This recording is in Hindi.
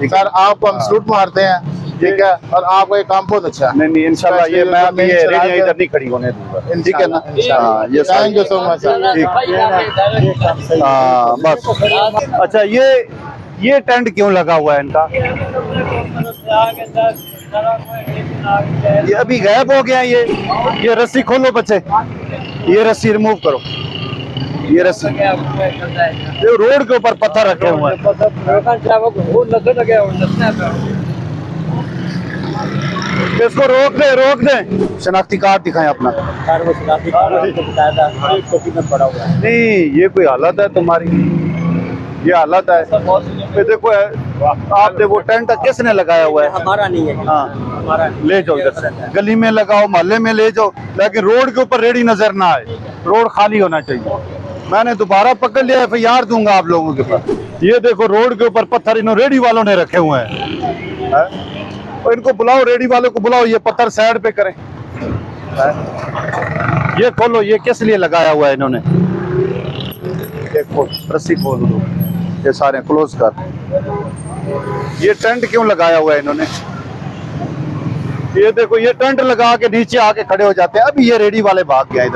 सर आपको हम सलूट मारते हैं, ठीक है, और आपका ये काम बहुत अच्छा है। नहीं इंशाल्लाह ये मैं अभी ये रेडियो इधर नहीं खड़ी होने दूंगा, ठीक है ना। हाँ ये thank you so much sir. हाँ बस। अच्छा ये टेंट क्यों लगा हुआ है इनका? ये अभी गायब हो गया ये रस्सी खोलो बच्चे, ये रस्सी रिमूव करो, ये रस्सी, ये रोड के ऊपर पत्थर रखे हुए हैं। इसको रोक दे। शनाख्ती कार्ड दिखाएं अपना। नहीं ये कोई हालत है तुम्हारी, ये हालत है। ये देखो आप देखो टेंट किसने लगाया हुआ है? हमारा नहीं है। हाँ हमारा ले जाओ इधर, गली में लगाओ, मोहल्ले में ले जाओ, लेकिन रोड के ऊपर रेडी नजर ना आए, रोड खाली होना चाहिए। मैंने दोबारा पकड़ लिया, FIR दूंगा आप लोगों के पास। ये देखो रोड के ऊपर पत्थर इन रेडी वालों ने रखे हुए हैं, और इनको बुलाओ, रेडी वालों को बुलाओ, ये पत्थर साइड पे करें। ये खोलो, ये किस लिए लगाया हुआ है इन्होंने? देखो रस्सी खोल दो, ये सारे क्लोज कर। ये टेंट क्यों लगाया हुआ है इन्होंने? ये देखो ये टेंट लगा के नीचे आके खड़े हो जाते हैं। अभी ये रेडी वाले भाग गया इधर।